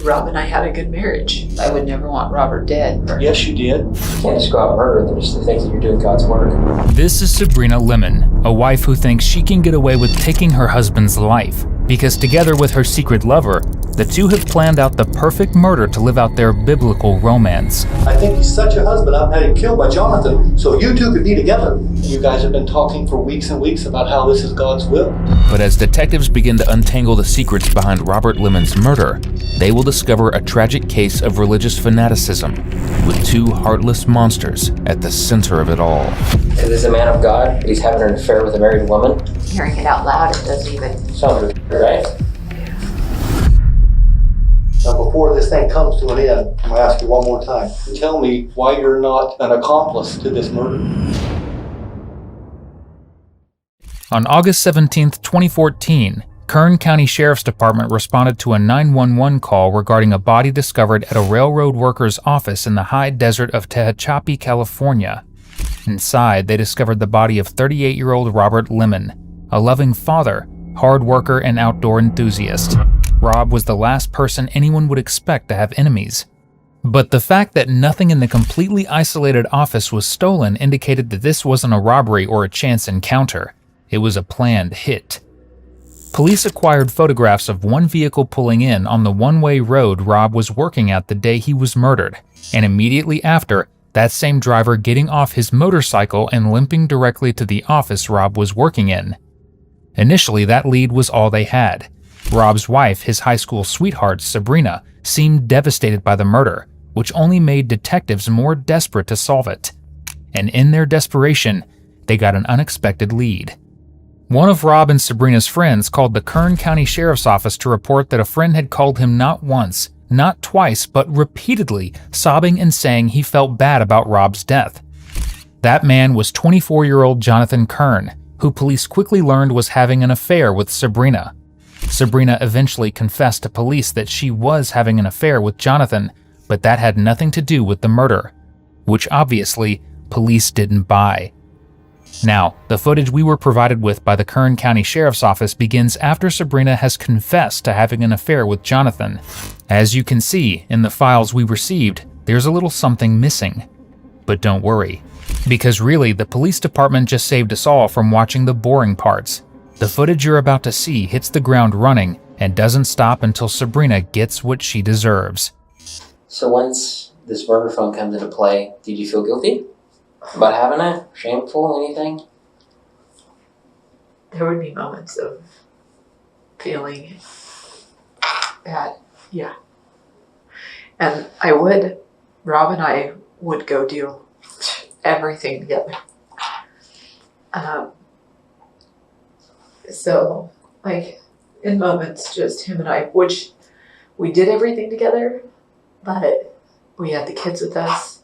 Rob and I had a good marriage. I would never want Robert dead. Yes, you did. You can't just go out and murder them just to think that you're doing God's work. This is Sabrina Limon, a wife who thinks she can get away with taking her husband's life, because together with her secret lover, the two have planned out the perfect murder to live out their biblical romance. I think he's such a husband, I've had him killed by Jonathan, so you two could be together. You guys have been talking for weeks and weeks about how this is God's will. But as detectives begin to untangle the secrets behind Robert Limon's murder, they will discover a tragic case of religious fanaticism, with two heartless monsters at the center of it all. Because he's a man of God, but he's having an affair with a married woman. Hearing it out loud, it doesn't even... Sounds right. Now, before this thing comes to an end, I'm going to ask you one more time. Tell me why you're not an accomplice to this murder. On August 17, 2014, Kern County Sheriff's Department responded to a 911 call regarding a body discovered at a railroad worker's office in the high desert of Tehachapi, California. Inside, they discovered the body of 38-year-old Robert Limon, a loving father, hard worker, and outdoor enthusiast. Rob was the last person anyone would expect to have enemies. But the fact that nothing in the completely isolated office was stolen indicated that this wasn't a robbery or a chance encounter. It was a planned hit. Police acquired photographs of one vehicle pulling in on the one-way road Rob was working at the day he was murdered, and immediately after, that same driver getting off his motorcycle and limping directly to the office Rob was working in. Initially, that lead was all they had. Rob's wife, his high school sweetheart, Sabrina, seemed devastated by the murder, which only made detectives more desperate to solve it. And in their desperation, they got an unexpected lead. One of Rob and Sabrina's friends called the Kern County Sheriff's Office to report that a friend had called him not once, not twice, but repeatedly, sobbing and saying he felt bad about Rob's death. That man was 24-year-old Jonathan Kern, who police quickly learned was having an affair with Sabrina. Sabrina eventually confessed to police that she was having an affair with Jonathan, but that had nothing to do with the murder, which obviously police didn't buy. Now, the footage we were provided with by the Kern County Sheriff's Office begins after Sabrina has confessed to having an affair with Jonathan. As you can see in the files we received, there's a little something missing. But don't worry, because really the police department just saved us all from watching the boring parts. The footage you're about to see hits the ground running and doesn't stop until Sabrina gets what she deserves. So once this murder phone comes into play, did you feel guilty about having it? Shameful, anything? There would be moments of feeling bad, yeah. And Rob and I would go do everything together. So, like, in moments, just him and I, which we did everything together, but we had the kids with us.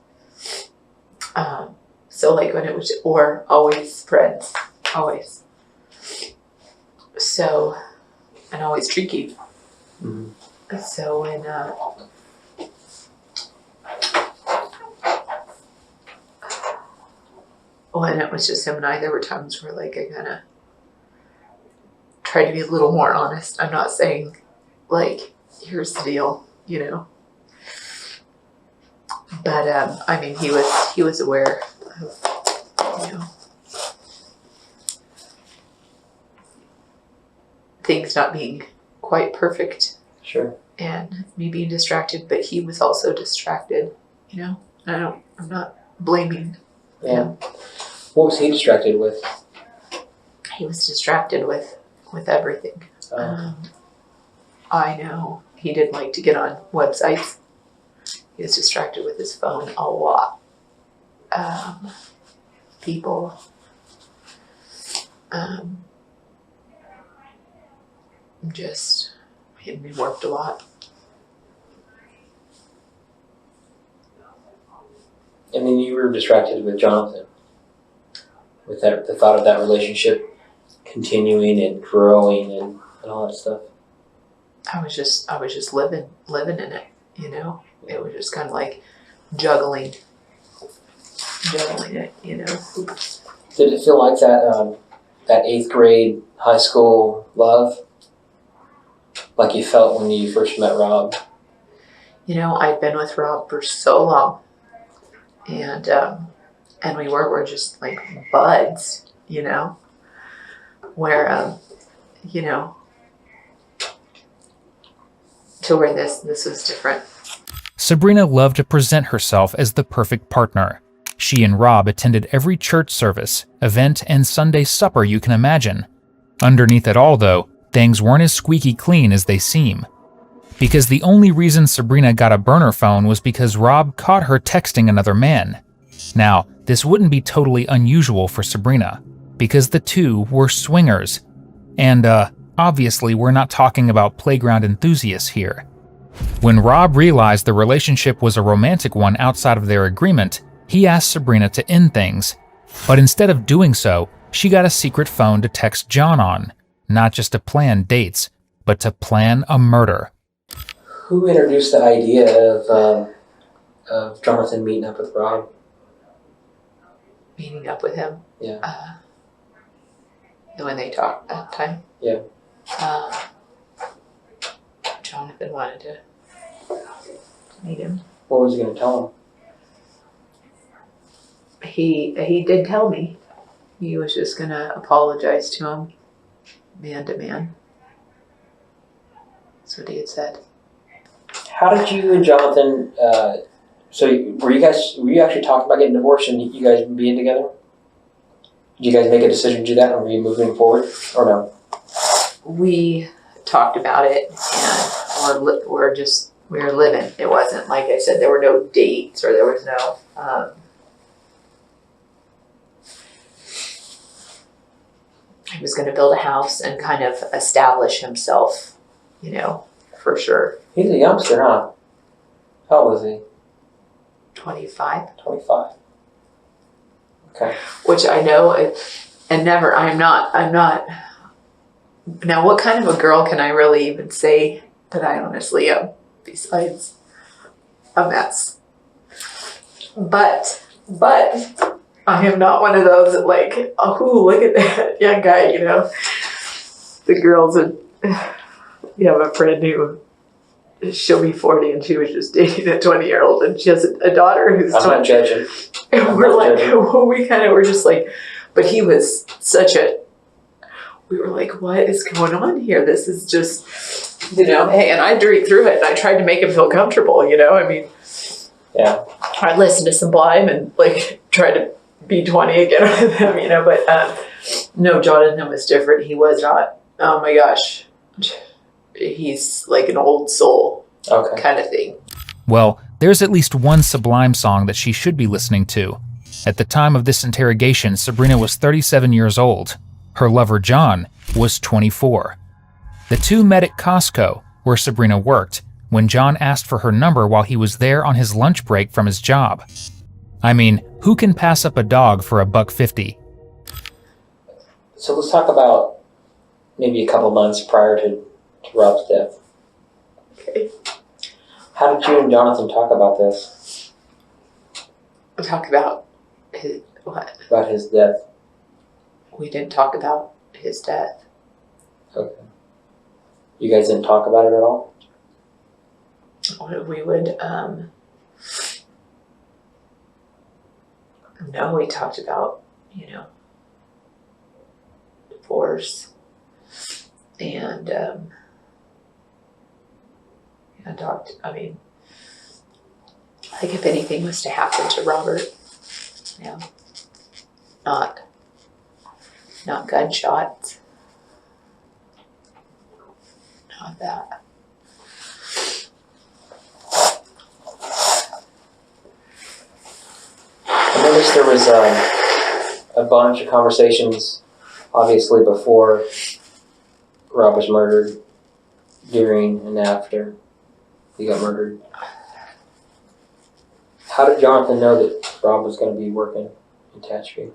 So, like, when it was, or always friends, always. So, and always tricky. Mm-hmm. So, when it was just him and I, there were times where, like, I kind of tried to be a little more honest. I'm not saying, like, here's the deal, you know. But I mean, he was aware of, you know, things not being quite perfect. Sure. And me being distracted, but he was also distracted, you know. I'm not blaming him. What was he distracted with? He was distracted with everything. I know he didn't like to get on websites. He was distracted with his phone a lot. People. He worked a lot. And then you were distracted with Jonathan, with the thought of that relationship continuing and growing and all that stuff. I was just living in it, you know. It was just kind of like juggling it, you know. Did it feel like that 8th grade high school love, like you felt when you first met Rob? I'd been with Rob for so long, and we're just like buds, where to where this was different. Sabrina loved to present herself as the perfect partner. She and Rob attended every church service, event, and Sunday supper you can imagine. Underneath it all, though, things weren't as squeaky clean as they seem. Because the only reason Sabrina got a burner phone was because Rob caught her texting another man. Now, this wouldn't be totally unusual for Sabrina, because the two were swingers. And, obviously we're not talking about playground enthusiasts here. When Rob realized the relationship was a romantic one outside of their agreement, he asked Sabrina to end things. But instead of doing so, she got a secret phone to text John on, not just to plan dates, but to plan a murder. Who introduced the idea of Jonathan meeting up with Rob? Meeting up with him. Yeah. When they talked that time. Yeah. Jonathan wanted to meet him. What was he going to tell him? He did tell me. He was just going to apologize to him, man to man. That's what he had said. How did you and Jonathan, so were you actually talking about getting divorced and you guys being together? Did you guys make a decision to do that, or were you moving forward, or no? We talked about it, and we were living. It wasn't, like I said, there were no dates, or there was no, he was going to build a house and kind of establish himself, for sure. He's a youngster, huh? How old is he? 25. 25. Okay. Which I know, I'm not. Now, what kind of a girl can I really even say that I honestly am, besides a mess? But I am not one of those that like, oh, look at that young guy, The girls would, you have a friend who, she'll be 40 and she was just dating a 20-year-old and she has a daughter who's 20. I'm not judging. And we're like, we kind of were just like, but he was we were like, what is going on here? This is just, hey, and I drank through it and I tried to make him feel comfortable, Yeah. I listened to some Blime and like tried to be 20 again with him, but no, Jonathan was different. He was not, oh my gosh, he's like an old soul kind of thing. Well, there's at least one Sublime song that she should be listening to. At the time of this interrogation, Sabrina was 37 years old. Her lover, John, was 24. The two met at Costco, where Sabrina worked, when John asked for her number while he was there on his lunch break from his job. I mean, who can pass up a dog for $1.50? So let's talk about maybe a couple months prior to Rob's death. Okay. How did you and Jonathan talk about this? Talk about his, what? About his death? We didn't talk about his death. Okay. You guys didn't talk about it at all? We would, no, we talked about, divorce and, like if anything was to happen to Robert, not gunshots, not that. I noticed there was a bunch of conversations, obviously before Rob was murdered, during and after he got murdered. How did Jonathan know that Rob was going to be working in Tehachapi?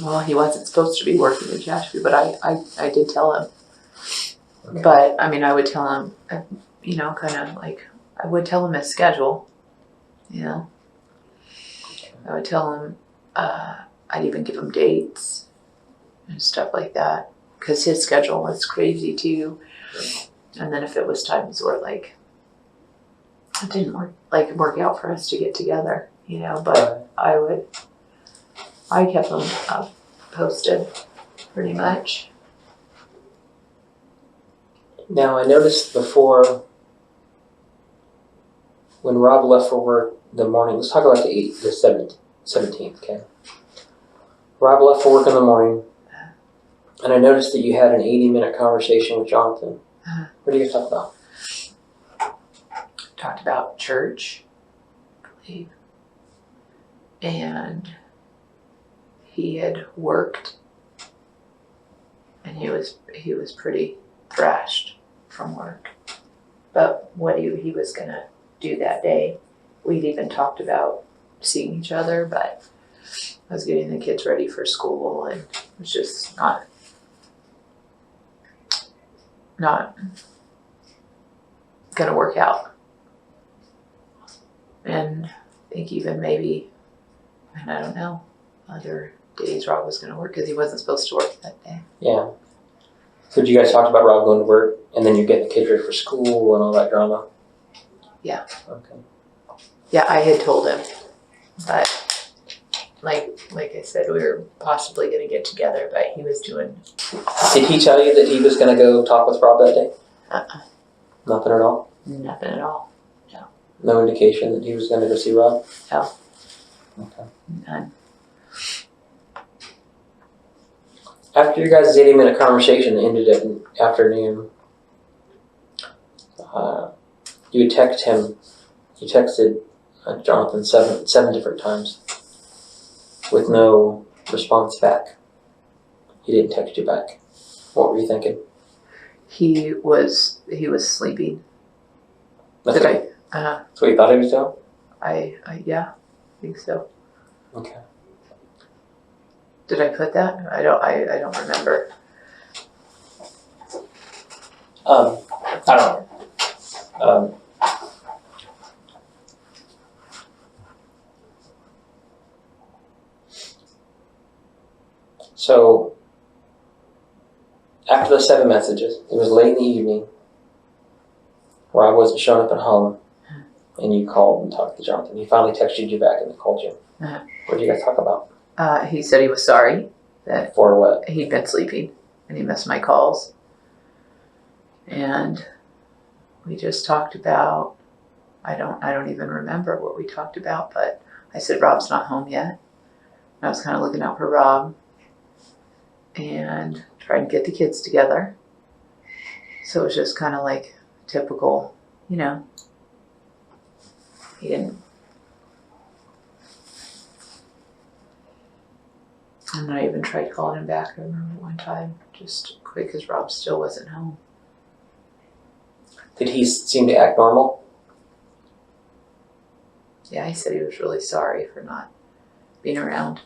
Well, he wasn't supposed to be working in Tehachapi, but I did tell him. Okay. But, I would tell him, kind of like, I would tell him his schedule, I would tell him, I'd even give him dates and stuff like that, because his schedule was crazy too. And then if it was times where, like, it didn't work out for us to get together, but I kept them posted pretty much. Now, I noticed before, when Rob left for work the morning, let's talk about the 17th, okay? Rob left for work in the morning, and I noticed that you had an 80-minute conversation with Jonathan. What do you guys talk about? Talked about church, I believe. And he had worked, and he was pretty thrashed from work. But what he was gonna do that day, we'd even talked about seeing each other, but I was getting the kids ready for school, and it was just not gonna work out. And I think even maybe, and I don't know, other days Rob was going to work because he wasn't supposed to work that day. Yeah. So did you guys talk about Rob going to work, and then you're getting the kids ready for school and all that drama? Yeah. Okay. Yeah, I had told him, but like I said, we were possibly going to get together, but he was doing. Did he tell you that he was going to go talk with Rob that day? Nothing at all? Nothing at all. No indication that he was going to go see Rob? No. Okay. None. After your guys' 80-minute conversation that ended at afternoon, you had texted him. You texted Jonathan seven different times with no response back. He didn't text you back. What were you thinking? He was sleeping. That's That's what you thought he was doing? Yeah, I think so. Okay. Did I put that? I don't remember. I don't know. So, after the 7 messages, it was late in the evening. Rob wasn't showing up at home, and you called and talked to Jonathan. He finally texted you back and then called you. Uh-huh. What did you guys talk about? He said he was sorry that For what? he'd been sleeping and he missed my calls. And we just talked about, I don't even remember what we talked about, but I said Rob's not home yet. I was kind of looking out for Rob and trying to get the kids together. So it was just kind of like typical, he didn't. And I even tried calling him back, I remember one time, just quick because Rob still wasn't home. Did he seem to act normal? Yeah, he said he was really sorry for not being around.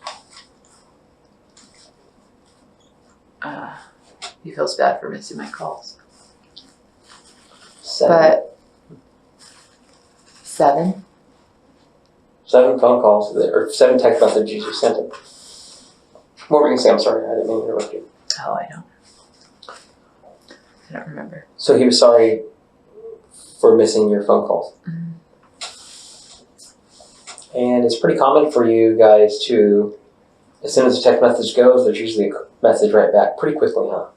He feels bad for missing my calls. 7. But 7? 7 phone calls, or 7 text messages you sent him. What were you going to say? I'm sorry, I didn't mean to interrupt you. Oh, I don't remember. So he was sorry for missing your phone calls. Mm-hmm. And it's pretty common for you guys to, as soon as a text message goes, there's usually a message right back pretty quickly, huh?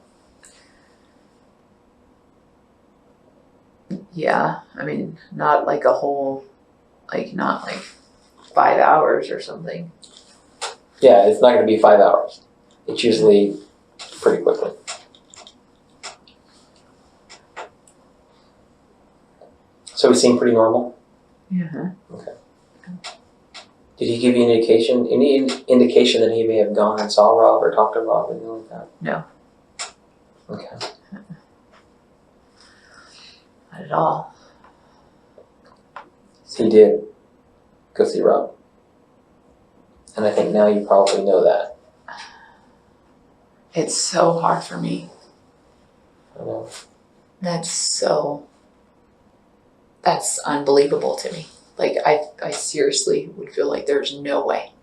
Yeah, I mean, not like a whole, not like 5 hours or something. Yeah, it's not going to be 5 hours. It's usually pretty quickly. So he seemed pretty normal? Yeah. Okay. Did he give you any indication that he may have gone and saw Rob or talked to Rob or anything like that? No. Okay. Not at all. So he did go see Rob. And I think now you probably know that. It's so hard for me. I know. That's unbelievable to me. Like, I seriously would feel like there's no way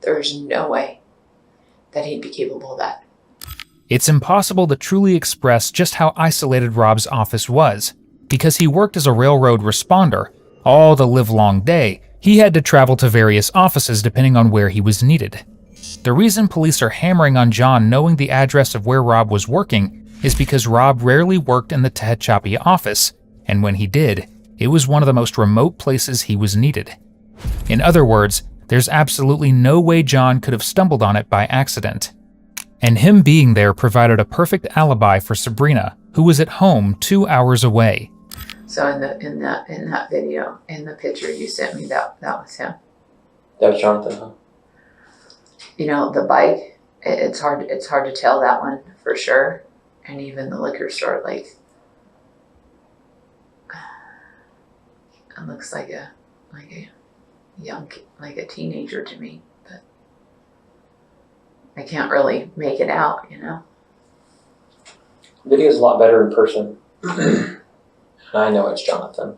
that he'd be capable of that. It's impossible to truly express just how isolated Rob's office was, because he worked as a railroad responder, All the livelong day, he had to travel to various offices depending on where he was needed. The reason police are hammering on John knowing the address of where Rob was working is because Rob rarely worked in the Tehachapi office, and when he did, it was one of the most remote places he was needed. In other words, there's absolutely no way John could have stumbled on it by accident. And him being there provided a perfect alibi for Sabrina, who was at home 2 hours away. So in that video, in the picture you sent me, that was him. That was Jonathan, huh? You know, the bike, it's hard to tell that one for sure. And even the liquor store, like, it looks like a teenager to me, but I can't really make it out, you know. Video's a lot better in person. And I know it's Jonathan.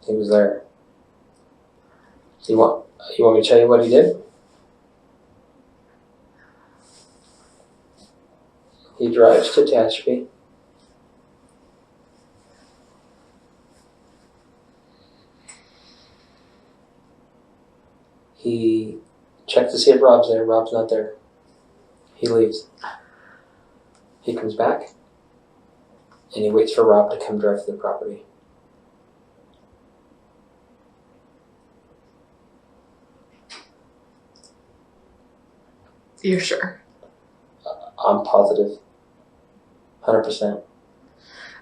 He was there. You want me to tell you what he did? He drives to Tehachapi. He checks to see if Rob's there. Rob's not there. He leaves. He comes back, and he waits for Rob to come drive to the property. You're sure? I'm positive. 100%.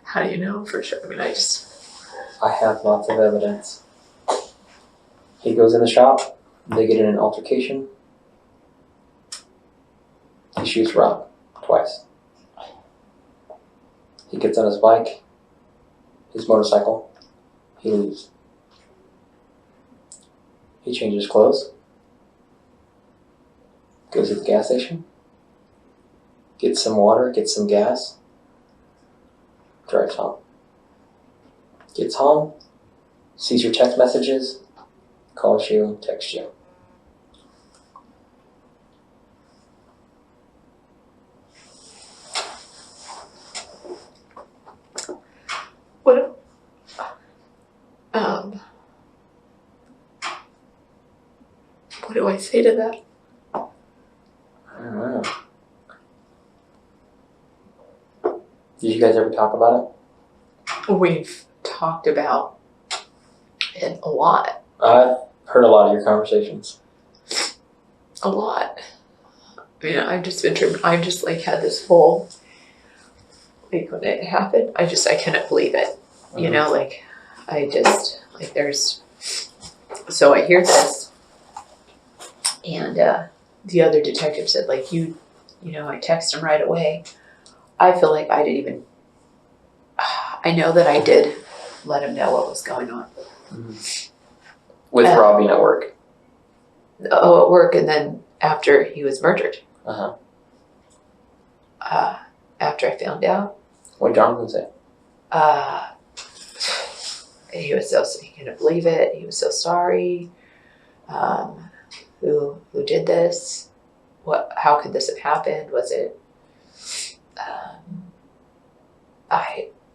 How do you know for sure? I mean, I have lots of evidence. He goes in the shop. They get in an altercation. He shoots Rob twice. He gets on his bike, his motorcycle. He leaves. He changes clothes. Goes to the gas station. Gets some water, gets some gas. Drives home. Gets home. Sees your text messages. Calls you, texts you. What do I say to that? I don't know. Did you guys ever talk about it? We've talked about it a lot. I've heard a lot of your conversations. A lot. I mean, I've just like had this whole, like when it happened, I couldn't believe it. Mm-hmm. You know, like so I hear this, and the other detective said, like, you know, I text him right away. I feel like I know that I did let him know what was going on. Mm-hmm. With Rob being at work. Oh, at work, and then after he was murdered. Uh-huh. After I found out. What did Jonathan say? He couldn't believe it. He was so sorry. Who did this? How could this have happened? Was it,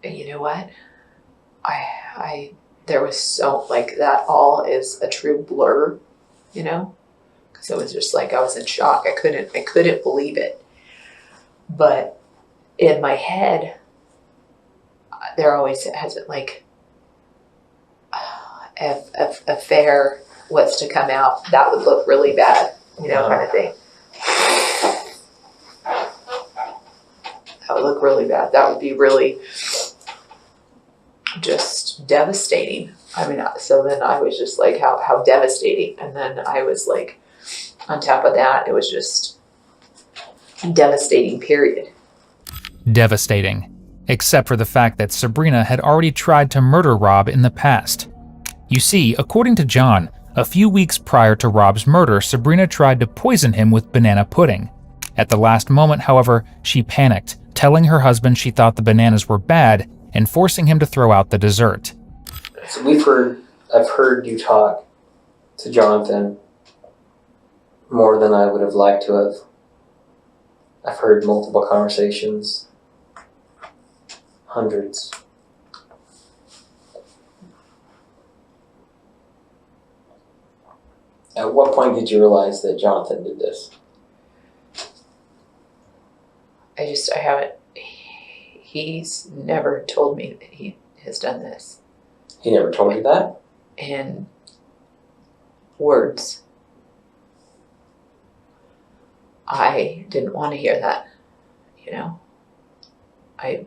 you know what? There was so, like, that all is a true blur, you know? Because it was just like, I was in shock. I couldn't believe it. But in my head, there always has been, like, if affair was to come out, that would look really bad, you know, kind of thing. That would look really bad. That would be really just devastating. I mean, so then I was just like, how devastating. And then I was like, on top of that, it was just devastating, period. Devastating, except for the fact that Sabrina had already tried to murder Rob in the past. You see, according to John, a few weeks prior to Rob's murder, Sabrina tried to poison him with banana pudding. At the last moment, however, she panicked, telling her husband she thought the bananas were bad and forcing him to throw out the dessert. So I've heard you talk to Jonathan more than I would have liked to have. I've heard multiple conversations, hundreds. At what point did you realize that Jonathan did this? I haven't, he's never told me that he has done this He never told you that? in words. I didn't want to hear that, you know. I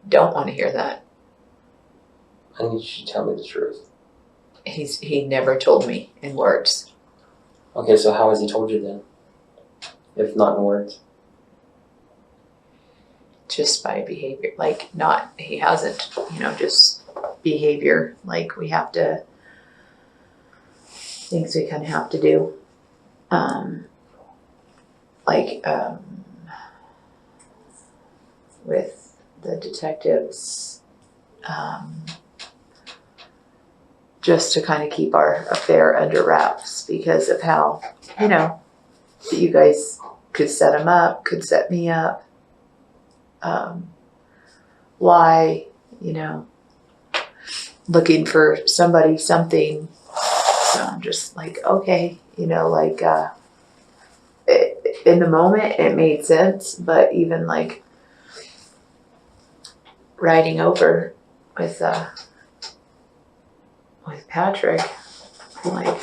don't want to hear that. I need you to tell me the truth. He never told me in words. Okay, so how has he told you then? If not in words? Just by behavior, like he hasn't, you know, just behavior, like we have to, things we kind of have to do, with the detectives, just to kind of keep our affair under wraps because of how, you know, you guys could set him up, could set me up. Why, you know, looking for somebody, something. So I'm just like, okay, you know, like, in the moment it made sense, but even like riding over with Patrick, like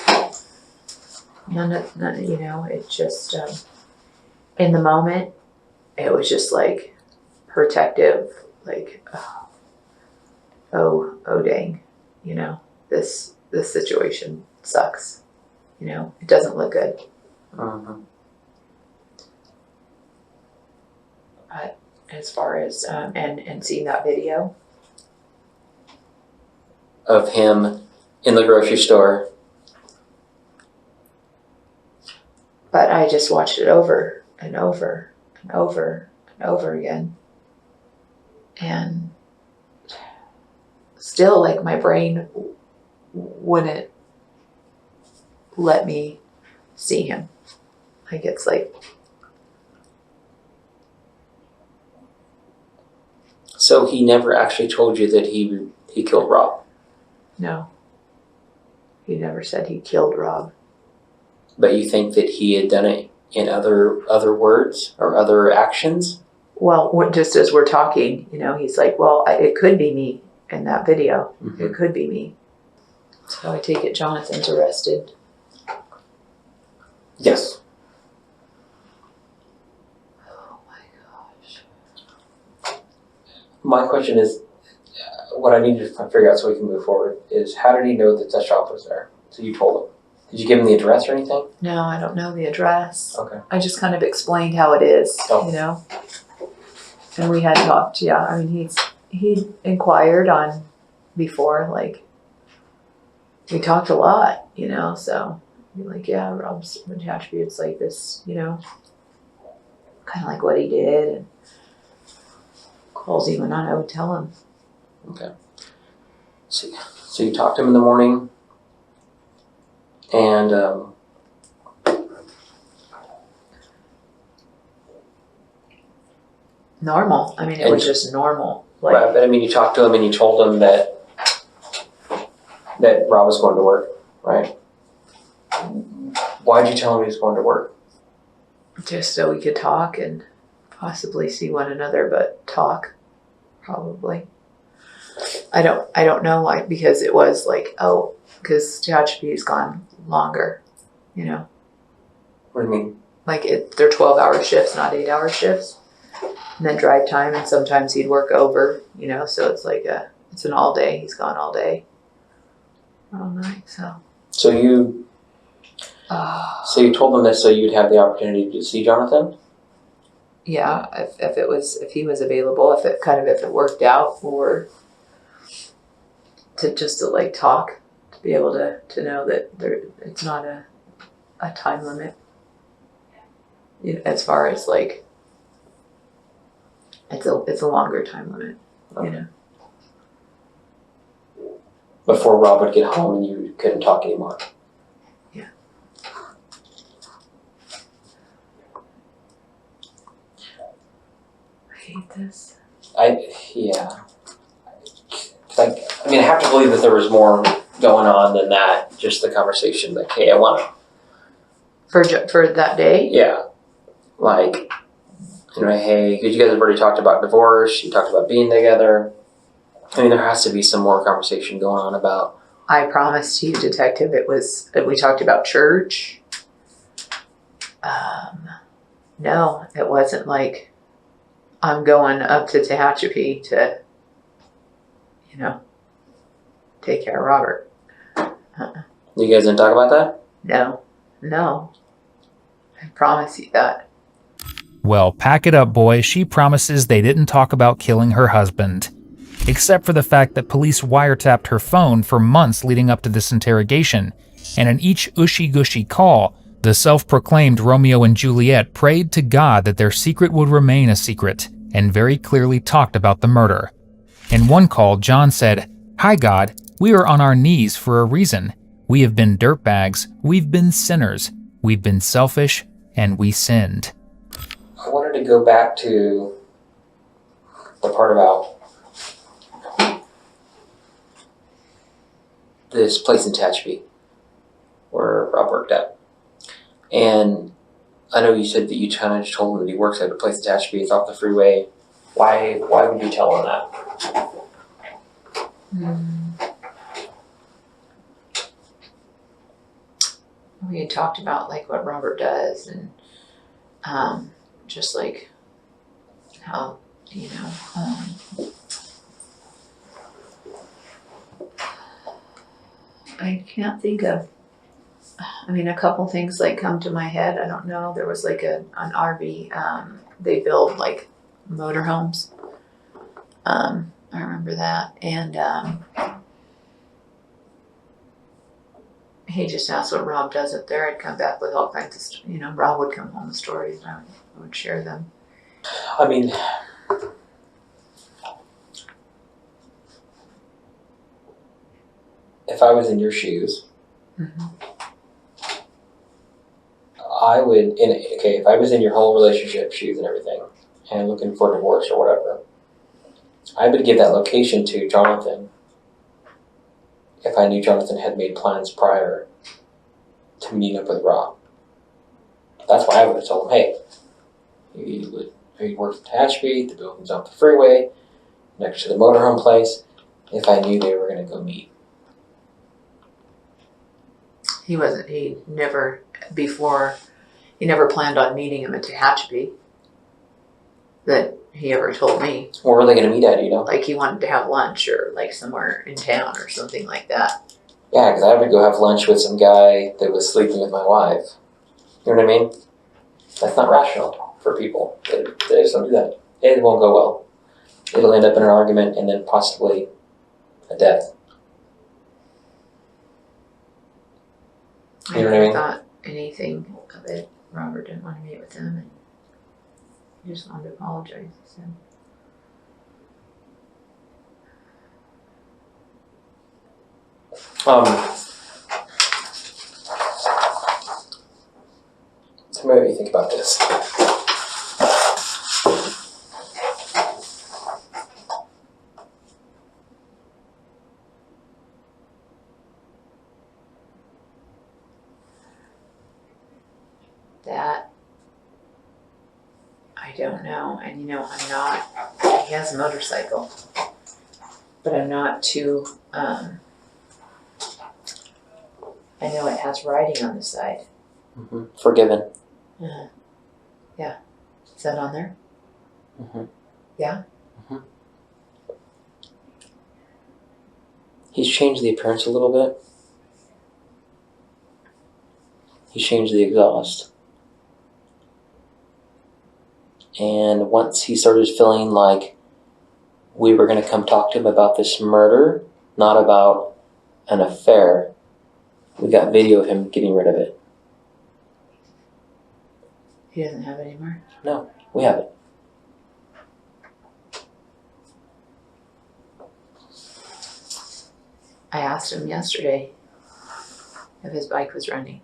none, you know, it just, in the moment, it was just like, protective, like, oh dang, you know, this situation sucks, you know, it doesn't look good. Mm-hmm. But as far as and seeing that video Of him in the grocery store. but I just watched it over and over and over and over again. And still, like, my brain wouldn't let me see him. Like, it's like, So he never actually told you that he killed Rob, no. He never said he killed Rob. but you think that he had done it in other words or other actions? Well, just as we're talking, you know, he's like, well, it could be me in that video. Mm-hmm. It could be me. So I take it Jonathan's arrested. Yes. Oh my gosh. My question is, what I need to figure out so we can move forward is, how did he know that the shop was there? So you told him. Did you give him the address or anything? No, I don't know the address. Okay. I just kind of explained how it is, you know. And we had talked, yeah. I mean, he inquired on before, like, we talked a lot, you know, so you're like, yeah, Rob's attributes like this, you know, kind of like what he did, and calls him and I would tell him. Okay. So you talked to him in the morning, and Normal. I mean, it was just normal. Like, right, but I mean, you talked to him and you told him that Rob was going to work, right? Why'd you tell him he was going to work? just so we could talk and possibly see one another, but talk, probably. I don't know why, because it was like, oh, because Tehachapi's gone longer, you know. What do you mean? Like, they're 12-hour shifts, not 8-hour shifts. And then drive time, and sometimes he'd work over, you know, so it's like it's an all day. He's gone all day, all night, so. So you told him this so you'd have the opportunity to see Jonathan? Yeah, if he was available, if it worked out, or to like talk, to be able to know that it's not a time limit, you know, as far as like it's a longer time limit, you know. Before Rob would get home and you couldn't talk anymore. Yeah. I hate this. Yeah. Like, I mean, I have to believe that there was more going on than that. Just the conversation, like, hey, I want to. For that day? Yeah. Like, you know, hey, because you guys have already talked about divorce, you talked about being together. I mean, there has to be some more conversation going on about. I promised you, Detective, we talked about church. No, it wasn't like I'm going up to Tehachapi to, take care of Robert. You guys didn't talk about that? No. I promise you that. Well, pack it up, boy. She promises they didn't talk about killing her husband. Except for the fact that police wiretapped her phone for months leading up to this interrogation, and in each ushy-gushy call, the self-proclaimed Romeo and Juliet prayed to God that their secret would remain a secret, and very clearly talked about the murder. In one call, John said, "Hi God, we are on our knees for a reason. We have been dirtbags, we've been sinners, we've been selfish, and we sinned." I wanted to go back to the part about this place in Tehachapi where Rob worked at. And I know you said that you kind of just told him that he works at a place in Tehachapi. It's off the freeway. Why would you tell him that? We had talked about like what Robert does and just like how, I can't think of, a couple things like come to my head. I don't know. There was like an RV, they build like motorhomes. I remember that. And he just asked what Rob does up there. I'd come back with all kinds of, Rob would come home with stories and I would share them. I mean, if I was in your shoes, I would, if I was in your whole relationship shoes and everything, and looking for divorce or whatever, I would give that location to Jonathan if I knew Jonathan had made plans prior to meeting up with Rob. That's why I would have told him, hey, he works in Tehachapi, the building's off the freeway, next to the motorhome place, if I knew they were going to go meet. He never planned on meeting him at Tehachapi that he ever told me. Where were they going to meet at, Like he wanted to have lunch or like somewhere in town or something like that. Yeah, because I would go have lunch with some guy that was sleeping with my wife. You know what I mean? That's not rational for people. They just don't do that. It won't go well. It'll end up in an argument and then possibly a death. You know what I mean? I thought anything of it. Robert didn't want to meet with him and he just wanted to apologize, he said. So maybe what do you think about this? That I don't know. And I'm not, he has a motorcycle, but I'm not too, I know it has writing on the side. Forgiven. Yeah. Is that on there? Yeah? He's changed the appearance a little bit. He's changed the exhaust. And once he started feeling like we were going to come talk to him about this murder, not about an affair, we got video of him getting rid of it. He doesn't have it anymore? No, we have it. I asked him yesterday if his bike was running.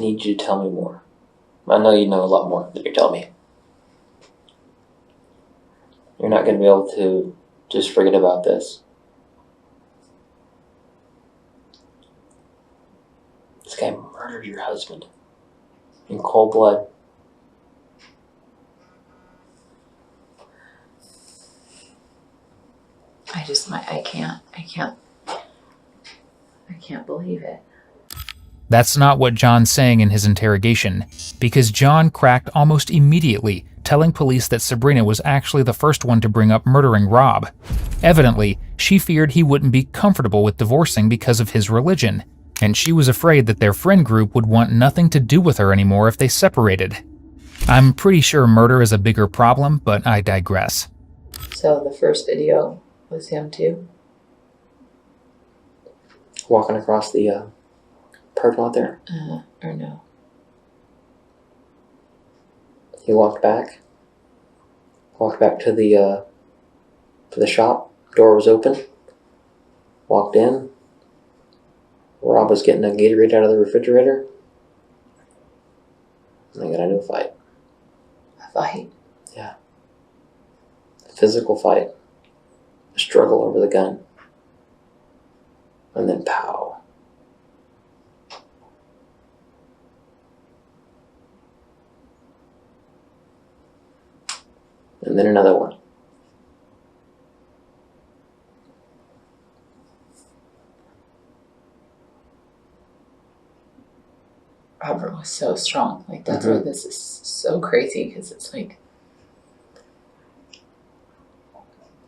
need you to tell me more. I know you know a lot more than you're telling me. You're not going to be able to just forget about this. This guy murdered your husband in cold blood. I can't believe it. That's not what John's saying in his interrogation, because John cracked almost immediately, telling police that Sabrina was actually the first one to bring up murdering Rob. Evidently, she feared he wouldn't be comfortable with divorcing because of his religion, and she was afraid that their friend group would want nothing to do with her anymore if they separated. I'm pretty sure murder is a bigger problem, but I digress. So the first video was him too? Walking across the parking lot there. Or no? He walked back to the shop. Door was open. Walked in. Rob was getting a Gatorade out of the refrigerator. And they got into a fight. A fight? Yeah. A physical fight. A struggle over the gun. And then pow. And then another one. Robert was so strong. Like, that's why this is so crazy, because it's like...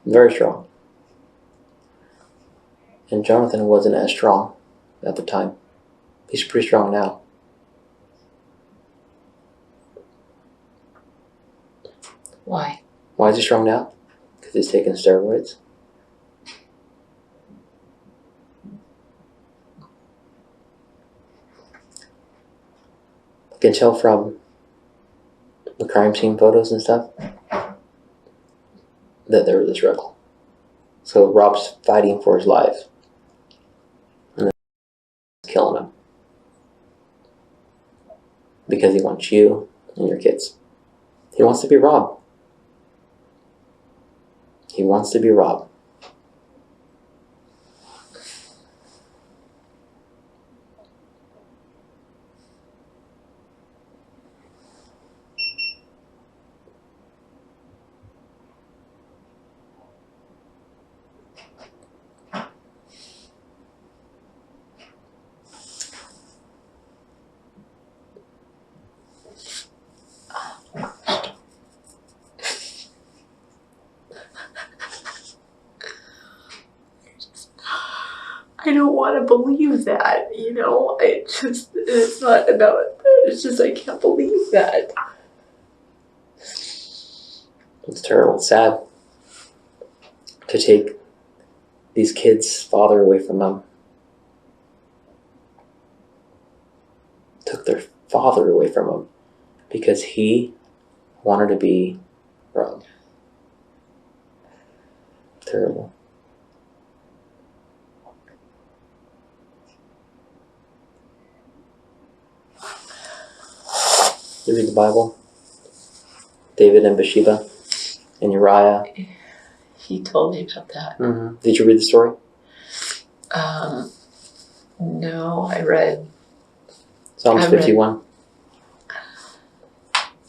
Very strong. And Jonathan wasn't as strong at the time. He's pretty strong now. Why? Why is he strong now? Because he's taking steroids. You can tell from the crime scene photos and stuff that there was a struggle. So Rob's fighting for his life. And then killing him. Because he wants you and your kids. He wants to be Rob. He wants to be Rob. I don't want to believe that, you know? It's not about it. It's just, I can't believe that. It's terrible. It's sad to take these kids' father away from them. Took their father away from them because he wanted to be Rob. Terrible. You read the Bible? David and Bathsheba and Uriah. He told me about that. Mm-hmm. Did you read the story? No, I read. Psalms 51.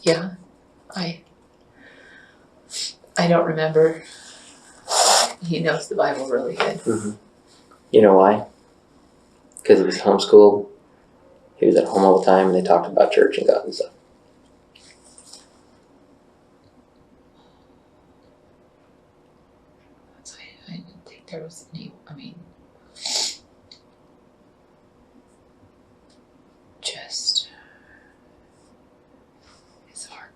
Yeah, I don't remember. He knows the Bible really good. Mm-hmm. You know why? Because he was homeschooled. He was at home all the time, and they talked about church and God and stuff. I didn't think there was any. I mean, just it's hard.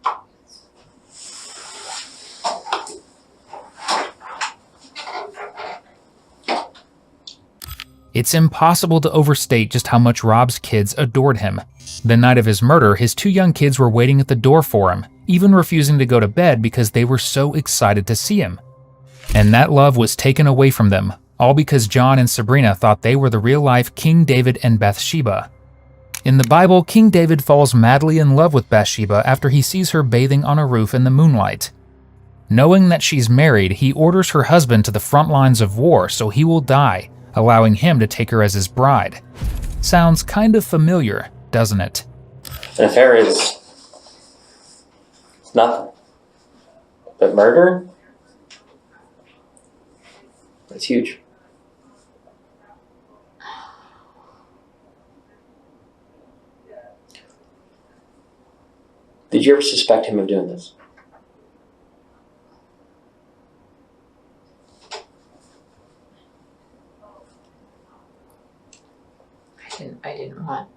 It's impossible to overstate just how much Rob's kids adored him. The night of his murder, his two young kids were waiting at the door for him, even refusing to go to bed because they were so excited to see him. And that love was taken away from them, all because John and Sabrina thought they were the real-life King David and Bathsheba. In the Bible, King David falls madly in love with Bathsheba after he sees her bathing on a roof in the moonlight. Knowing that she's married, he orders her husband to the front lines of war so he will die, allowing him to take her as his bride. Sounds kind of familiar, doesn't it? An affair is nothing. But murder? That's huge. Did you ever suspect him of doing this? I didn't want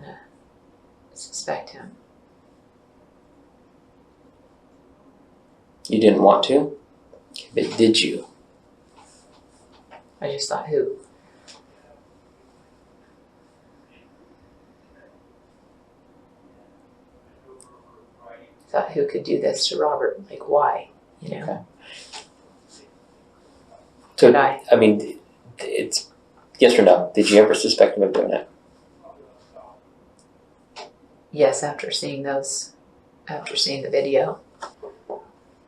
to suspect him. You didn't want to? But did you? I just thought, who? Thought, who could do this to Robert? Like, why? You know? Okay. So, Did I? I mean, it's yes or no. Did you ever suspect him of doing it? Yes, after seeing the video.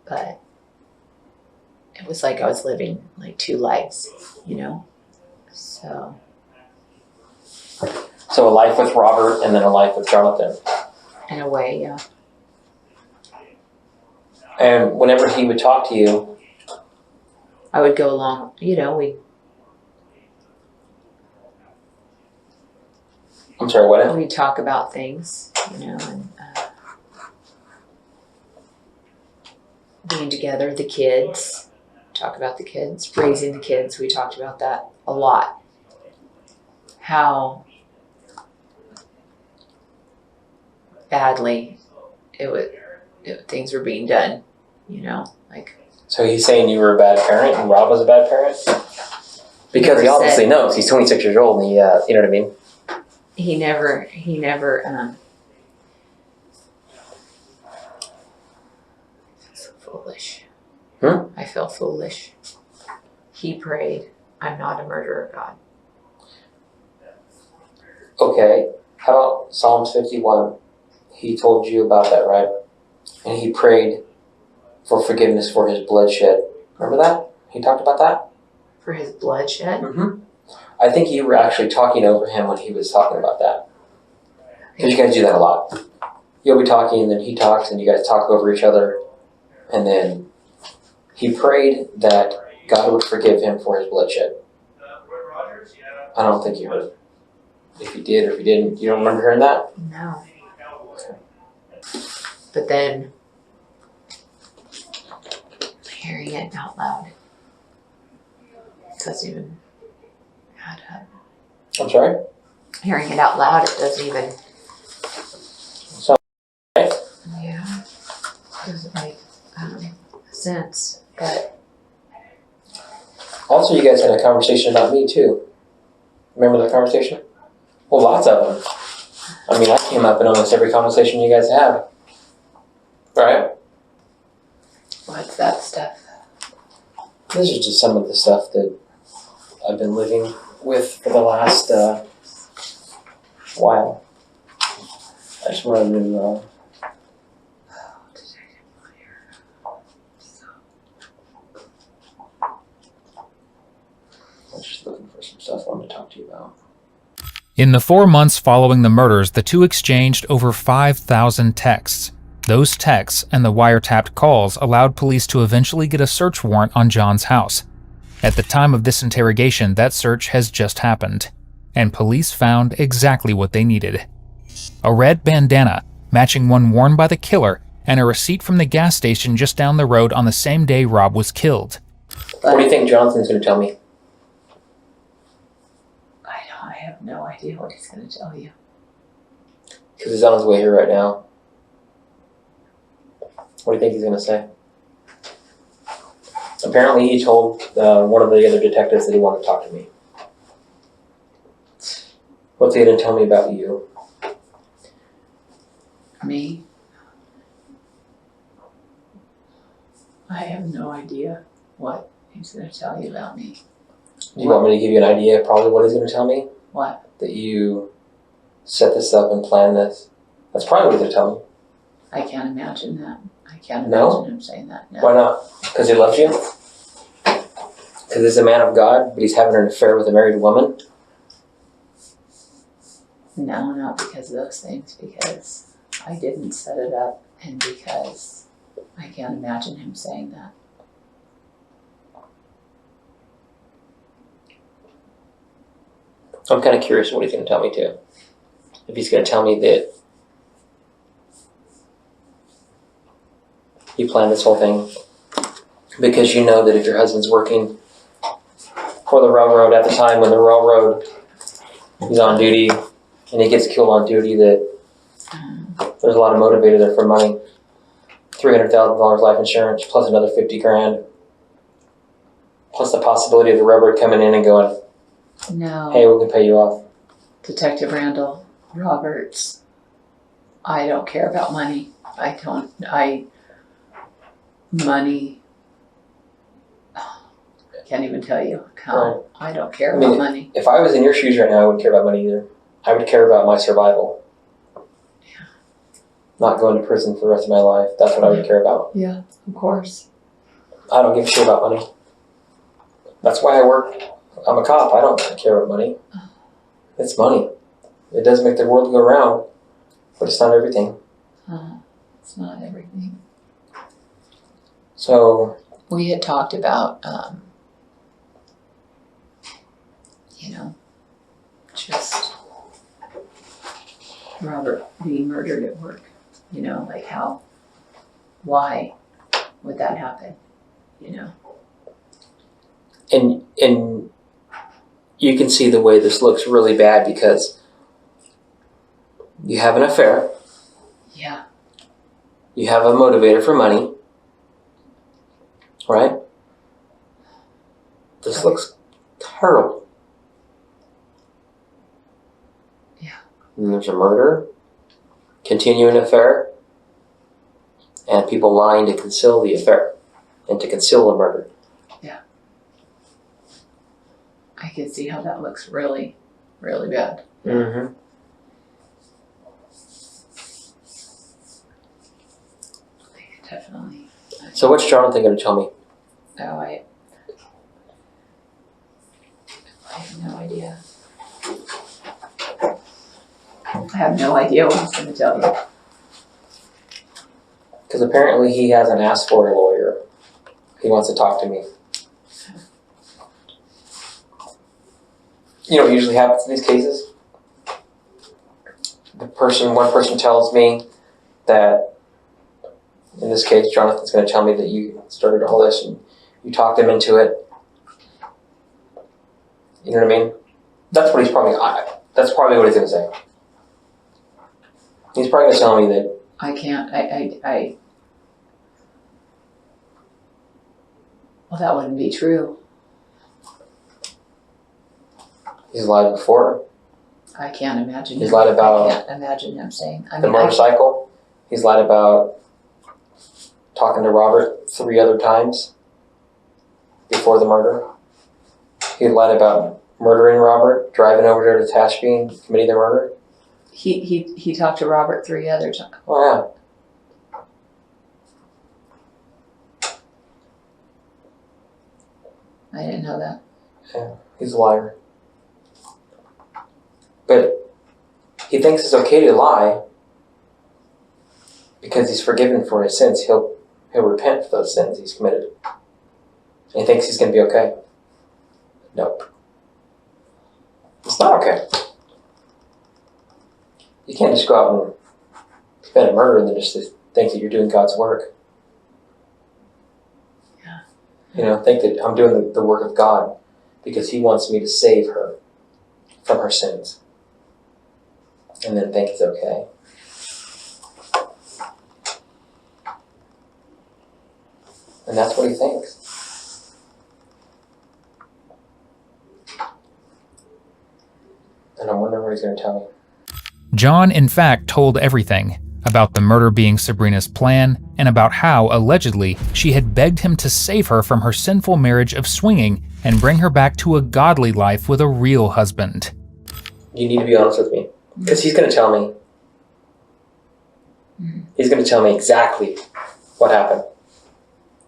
But it was like I was living like two lives, you know? So. So a life with Robert and then a life with Jonathan. In a way, yeah. And whenever he would talk to you, I would go along, you know, I'm sorry, what? we'd talk about things, you know, and being together, the kids, talk about the kids, raising the kids. We talked about that a lot. How badly things were being done, you know, like. So he's saying you were a bad parent and Rob was a bad parent? Because he obviously knows. He's 26 years old and he, you know what I mean? He never, so foolish. I feel foolish. He prayed, I'm not a murderer, God. Okay, how about Psalms 51? He told you about that, right? And he prayed for forgiveness for his bloodshed. Remember that? He talked about that? For his bloodshed? Mm-hmm. I think you were actually talking over him when he was talking about that. Because you guys do that a lot. You'll be talking and then he talks and you guys talk over each other. And then he prayed that God would forgive him for his bloodshed. I don't think you heard. If you did or if you didn't, you don't remember hearing that? No. But then, hearing it out loud doesn't even add up. I'm sorry? Hearing it out loud, it doesn't even. So, okay. Yeah. Doesn't make sense. But. Also, you guys had a conversation about me too. Remember that conversation? Well, lots of them. I mean, I came up in almost every conversation you guys had. Right? What's that stuff? This is just some of the stuff that I've been living with for the last while. I just wanted to I was just looking for some stuff I wanted to talk to you about. In the 4 months following the murders, the two exchanged over 5,000 texts. Those texts and the wiretapped calls allowed police to eventually get a search warrant on John's house. At the time of this interrogation, that search has just happened, and police found exactly what they needed. A red bandana, matching one worn by the killer, and a receipt from the gas station just down the road on the same day Rob was killed. What do you think Jonathan's going to tell me? I have no idea what he's going to tell you. Because he's on his way here right now. What do you think he's going to say? Apparently he told one of the other detectives that he wanted to talk to me. What's he going to tell me about you? Me? I have no idea what he's going to tell you about me. Do you want me to give you an idea of probably what he's going to tell me? What? That you set this up and plan this. That's probably what they're telling me. I can't imagine that. I can't No? imagine him saying that. No. Why not? Because he loves you? Because he's a man of God, but he's having an affair with a married woman? No, not because of those things, because I didn't set it up, and because I can't imagine him saying that. I'm kind of curious what he's going to tell me too. If he's going to tell me that you planned this whole thing because you know that if your husband's working for the railroad at the time when the railroad is on duty and he gets killed on duty, that there's a lot of motivator there for money. $300,000 life insurance plus another $50,000, plus the possibility of the railroad coming in and going, No. hey, we can pay you off. Detective Randall Roberts, I don't care about money. Money, I can't even tell you how. I don't care about money. If I was in your shoes right now, I wouldn't care about money either. I would care about my survival. Yeah. Not going to prison for the rest of my life. That's what I would care about. Yeah, of course. I don't give a shit about money. That's why I work. I'm a cop. I don't care about money. It's money. It does make the world go round, but it's not everything. It's not everything. So We had talked about, just Robert being murdered at work. Like why would that happen? and you can see the way this looks really bad because you have an affair. Yeah. You have a motivator for money. Right? This looks terrible. Yeah. And there's a murder, continuing affair, and people lying to conceal the affair and to conceal the murder. Yeah. I can see how that looks really, really bad. Mm-hmm. Definitely. So what's Jonathan going to tell me? Oh, I have no idea. I have no idea what he's going to tell you. Because apparently he hasn't asked for a lawyer. He wants to talk to me. You know what usually happens in these cases? One person tells me that, in this case, Jonathan's going to tell me that you started all this and you talked him into it. You know what I mean? That's what he's probably what he's going to say. He's probably going to tell me that I can't, well, that wouldn't be true. he's lied before. I can't imagine. He's lied about I can't imagine him saying. the motorcycle. He's lied about talking to Robert 3 other times before the murder. He lied about murdering Robert, driving over there to Tashby and committing the murder. He talked to Robert 3 other times. Oh I didn't know that. yeah, he's a liar. But he thinks it's okay to lie because he's forgiven for his sins. He'll repent for those sins he's committed. And he thinks he's going to be okay. Nope. It's not okay. You can't just go out and commit a murder and then just think that you're doing God's work. Yeah. You know, think that I'm doing the work of God because he wants me to save her from her sins. And then think it's okay. And that's what he thinks. And I'm wondering what he's going to tell me. John, in fact, told everything about the murder being Sabrina's plan and about how, allegedly, she had begged him to save her from her sinful marriage of swinging and bring her back to a godly life with a real husband. You need to be honest with me. Because he's going to tell me. He's going to tell me exactly what happened.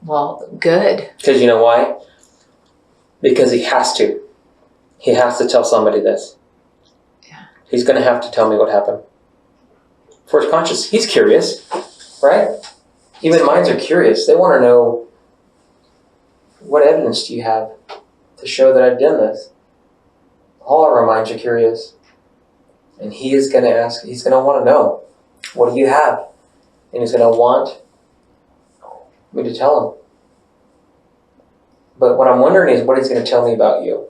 Well, good. Because you know why? Because he has to. He has to tell somebody this. Yeah. He's going to have to tell me what happened. For his conscience. He's curious, right? Even minds are curious. They want to know, what evidence do you have to show that I've done this? All of our minds are curious. And he is going to ask, he's going to want to know, what do you have? And he's going to want me to tell him. But what I'm wondering is what he's going to tell me about you.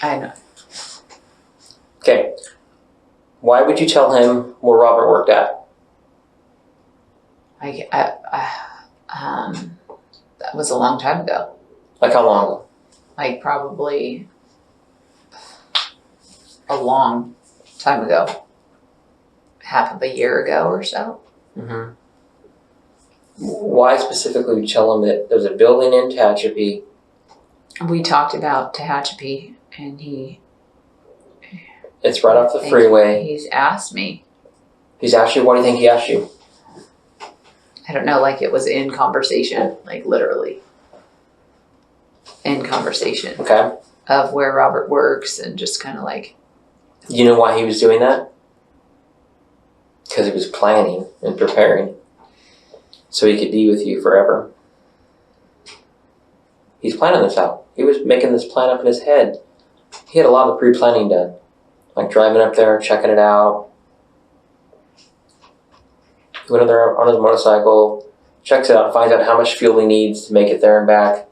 I know. Okay. Why would you tell him where Robert worked at? That was a long time ago. Like how long ago? Like probably a long time ago. Half of a year ago or so. Mm-hmm. Why specifically would you tell him that there's a building in Tehachapi? We talked about Tehachapi, and It's right off the freeway. He's asked me. He's asked you, what do you think he asked you? I don't know, like it was in conversation, like literally. In conversation. Okay. Of where Robert works and just kind of like. You know why he was doing that? Because he was planning and preparing so he could be with you forever. He's planning this out. He was making this plan up in his head. He had a lot of pre-planning done. Like driving up there, checking it out. He went up there on his motorcycle, checks it out, finds out how much fuel he needs to make it there and back,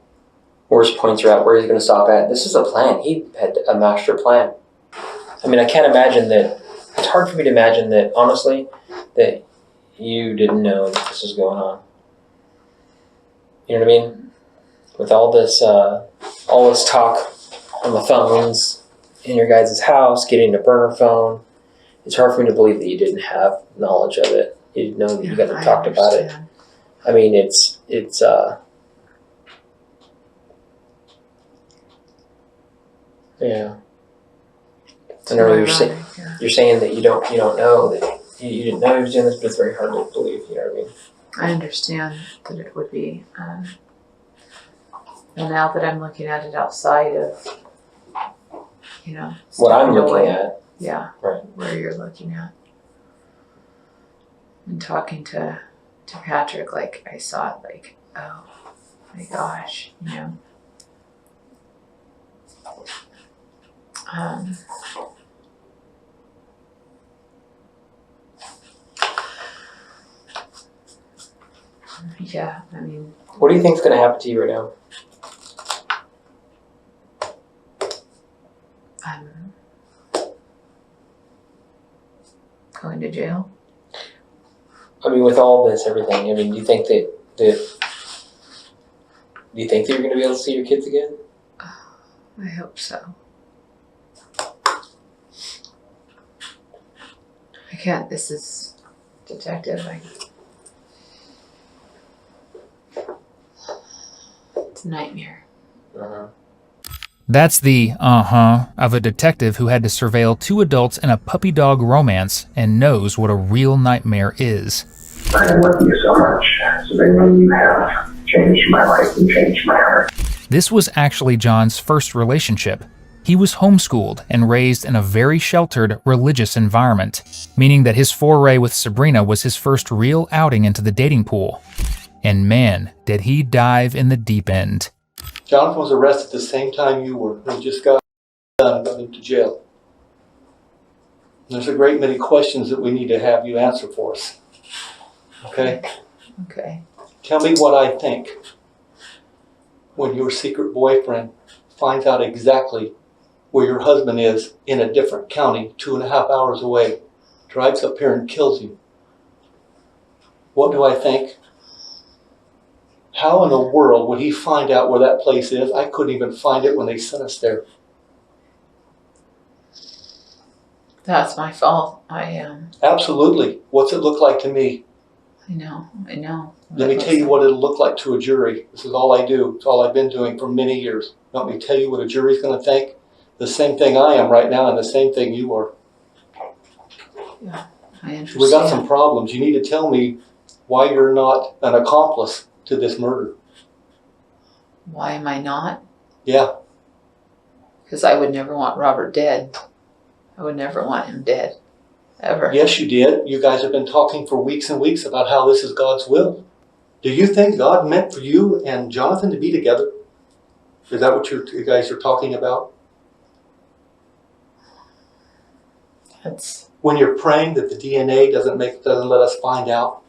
where his points are at, where he's going to stop at. This is a plan. He had a master plan. I mean, I can't imagine that. It's hard for me to imagine that, honestly, that you didn't know that this was going on. You know what I mean? With all this talk on the phones in your guys' house, getting a burner phone, it's hard for me to believe that you didn't have knowledge of it. You didn't know that you guys had talked about it. I mean, it's yeah. I know you're saying that you don't know that you didn't know he was doing this, but it's very hard to believe. You know what I mean? I understand that it would be, and now that I'm looking at it outside of, What I'm stepping looking away, at, yeah, right? where you're looking at, and talking to Patrick, like I saw it, like, oh my gosh, yeah, I mean, What do you think's going to happen to you right now? I'm going to jail. I mean, with all this, everything. I mean, do you think that you're going to be able to see your kids again? I hope so. I can't. This is detective. It's a nightmare. Uh-huh. That's the of a detective who had to surveil two adults in a puppy dog romance and knows what a real nightmare is. I love you so much, Sabrina. You have changed my life and changed my heart. This was actually John's first relationship. He was homeschooled and raised in a very sheltered, religious environment, meaning that his foray with Sabrina was his first real outing into the dating pool. And man, did he dive in the deep end. Jonathan was arrested the same time you were. He just got done and got into jail. There's a great many questions that we need to have you answer for us. Okay? Okay. Tell me what I think when your secret boyfriend finds out exactly where your husband is in a different county, 2.5 hours away, drives up here and kills you. What do I think? How in the world would he find out where that place is? I couldn't even find it when they sent us there. That's my fault. Absolutely. What's it look like to me? I know. Let me tell you what it'll look like to a jury. This is all I do. It's all I've been doing for many years. Let me tell you what a jury's going to think. the same thing I am right now and the same thing you are. I understand. We got some problems. You need to tell me why you're not an accomplice to this murder. Why am I not? Yeah. Because I would never want Robert dead. I would never want him dead. Ever. Yes, you did. You guys have been talking for weeks and weeks about how this is God's will. Do you think God meant for you and Jonathan to be together? Is that what you guys are talking about? That's... When you're praying that the DNA doesn't let us find out?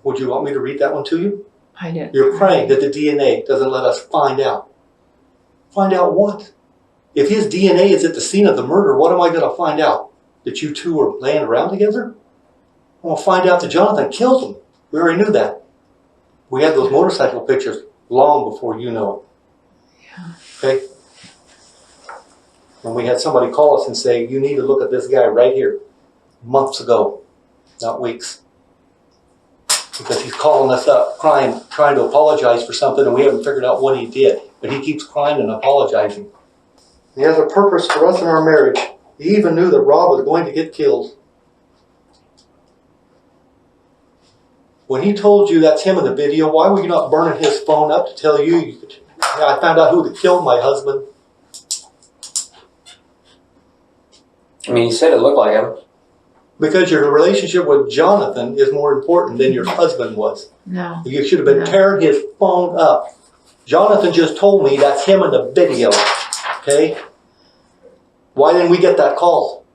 Would you want me to read that one to you? I didn't. You're praying that the DNA doesn't let us find out. Find out what? If his DNA is at the scene of the murder, what am I going to find out? That you two are laying around together? I'm going to find out that Jonathan killed him. We already knew that. We had those motorcycle pictures long before you know it. Yeah. Okay? And we had somebody call us and say, you need to look at this guy right here. Months ago, not weeks. Because he's calling us up, crying, trying to apologize for something, and we haven't figured out what he did. But he keeps crying and apologizing. He has a purpose for us in our marriage. He even knew that Rob was going to get killed. When he told you that's him in the video, why were you not burning his phone up to tell you, I found out who killed my husband? I mean, he said it looked like him. Because your relationship with Jonathan is more important than your husband was. No. You should have been No. tearing his phone up. Jonathan just told me that's him in the video. Okay? Why didn't we get that call?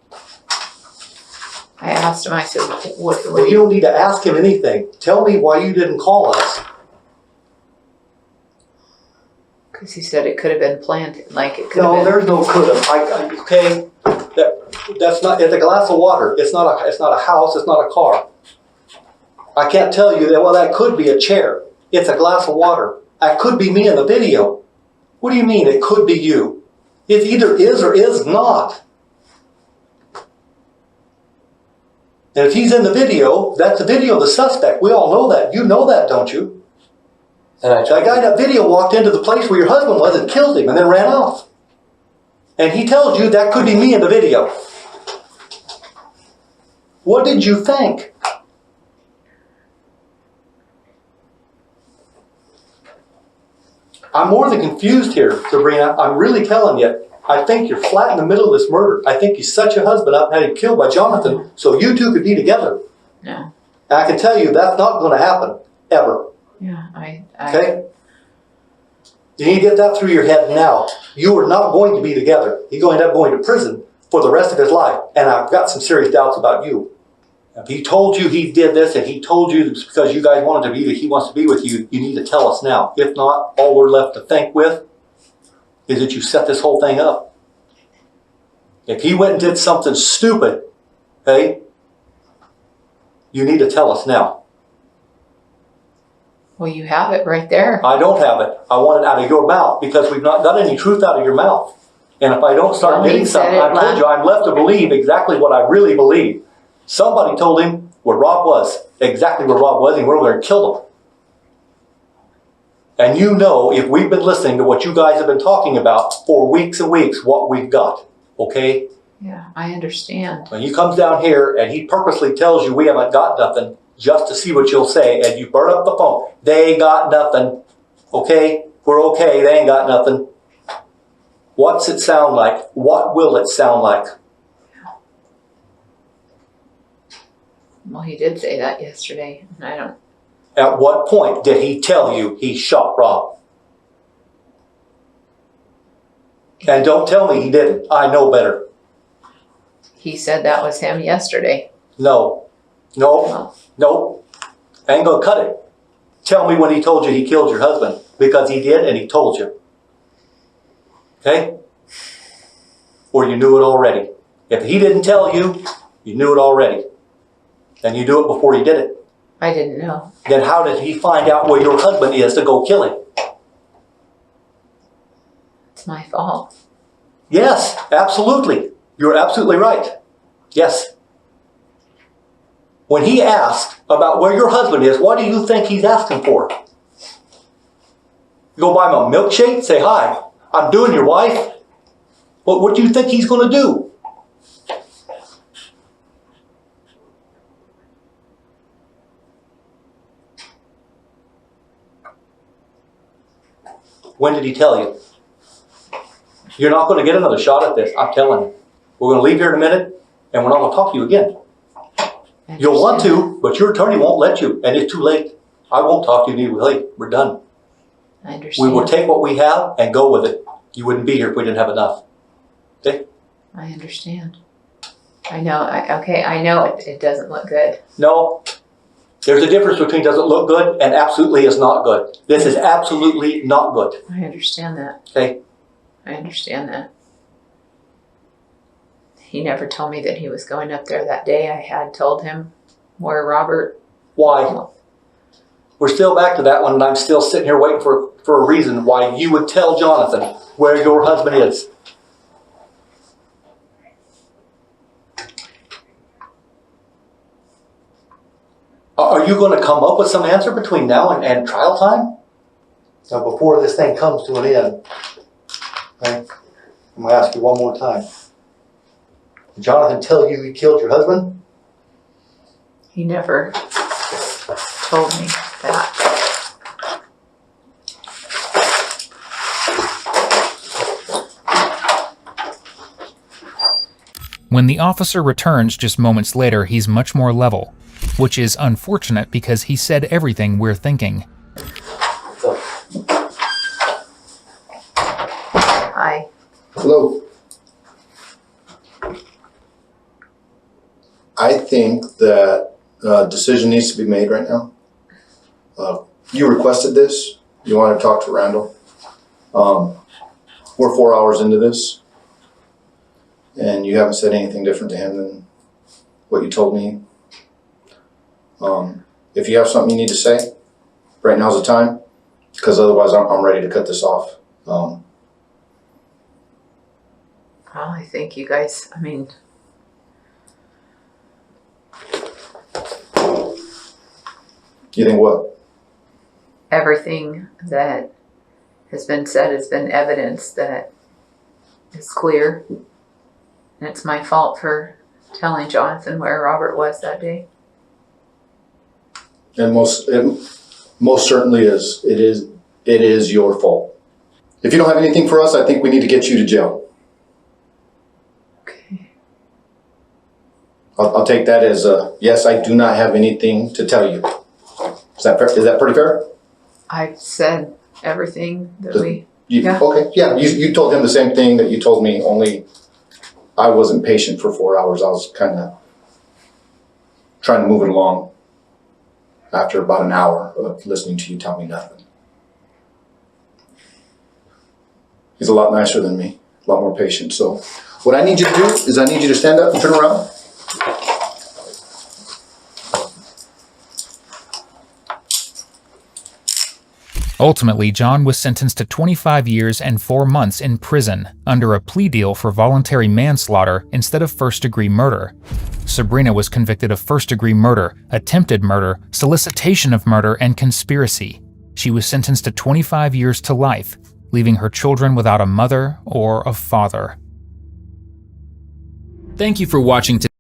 I asked him, I said, what Well, you don't need to ask him anything. Tell me why you didn't call us. Because he said it could have been planned, like it could No, have been. there's no could have. Okay? That's not, it's a glass of water. It's not a house, it's not a car. I can't tell you that, well, that could be a chair. It's a glass of water. That could be me in the video. What do you mean it could be you? It either is or is not. And if he's in the video, that's the video of the suspect. We all know that. You know that, don't you? And I That guy in that video walked into the place where your husband was and killed him and then ran off. And he tells you that could be me in the video. What did you think? I'm more than confused here, Sabrina. I'm really telling you. I think you're flat in the middle of this murder. I think you set your husband up and had him killed by Jonathan so you two could be together. No. And I can tell you that's not going to happen, ever. Yeah, Okay? You need to get that through your head now. You are not going to be together. He's going to end up going to prison for the rest of his life. And I've got some serious doubts about you. If he told you he did this and he told you it's because you guys wanted to be, that he wants to be with you, you need to tell us now. If not, all we're left to think with is that you set this whole thing up. If he went and did something stupid, okay, you need to tell us now. Well, you have it right there. I don't have it. I want it out of your mouth because we've not got any truth out of your mouth. And if I don't start Well, he getting something, said it I told you I'm left to believe exactly what I really believe. Somebody told him where Rob was, exactly where Rob was, and went over there and killed him. And you know, if we've been listening to what you guys have been talking about for weeks and weeks, what we've got, okay? Yeah, I understand. When he comes down here and he purposely tells you we haven't got nothing just to see what you'll say, and you burn up the phone, they ain't got nothing, okay? We're okay, they ain't got nothing. What's it sound like? What will it sound like? Well, he did say that yesterday. And I don't. At what point did he tell you he shot Rob? And don't tell me he didn't. I know better. He said that was him yesterday. No. Well, I ain't gonna cut it. Tell me when he told you he killed your husband. Because he did and he told you. Okay? Or you knew it already. If he didn't tell you, you knew it already. And you knew it before he did it. I didn't know. Then how did he find out where your husband is to go kill him? It's my fault. Yes, absolutely. You're absolutely right. Yes. When he asked about where your husband is, what do you think he's asking for? You go buy him a milkshake, say, hi, I'm doing your wife. What do you think he's going to do? When did he tell you? You're not going to get another shot at this, I'm telling you. We're going to leave here in a minute, and we're not going to talk to you again. You'll want to, but your attorney won't let you, and it's too late. I won't talk to you either. Late. We're done. I understand. We will take what we have and go with it. You wouldn't be here if we didn't have enough. Okay? I understand. I know. I know it doesn't look good. No. There's a difference between doesn't look good and absolutely is not good. This is absolutely not good. I understand that. Okay? I understand that. He never told me that he was going up there that day. I had told him where Robert. Why? We're still back to that one, and I'm still sitting here waiting for a reason why you would tell Jonathan where your husband is. Are you going to come up with some answer between now and trial time? Now, before this thing comes to an end, okay, I'm going to ask you one more time. Did Jonathan tell you he killed your husband? He never told me that. When the officer returns just moments later, he's much more level, which is unfortunate because he said everything we're thinking. Hi. Hello. I think that a decision needs to be made right now. You requested this. You want to talk to Randall. We're 4 hours into this, and you haven't said anything different to him than what you told me. If you have something you need to say, right now's the time, because otherwise I'm ready to cut this off. Well, I think you guys, You think what? everything that has been said has been evidence that is clear. And it's my fault for telling Jonathan where Robert was that day. And most certainly is. It is your fault. If you don't have anything for us, I think we need to get you to jail. Okay. I'll take that as a yes. I do not have anything to tell you. Is that fair? Is that pretty fair? I've said everything that we... Yeah. Okay. Yeah. You told him the same thing that you told me. Only I wasn't patient for 4 hours. I was kind of trying to move it along. After about an hour of listening to you tell me nothing. He's a lot nicer than me, a lot more patient. So what I need you to do is I need you to stand up and turn around. Ultimately, John was sentenced to 25 years and 4 months in prison under a plea deal for voluntary manslaughter instead of first-degree murder. Sabrina was convicted of first-degree murder, attempted murder, solicitation of murder, and conspiracy. She was sentenced to 25 years to life, leaving her children without a mother or a father. Thank you for watching today.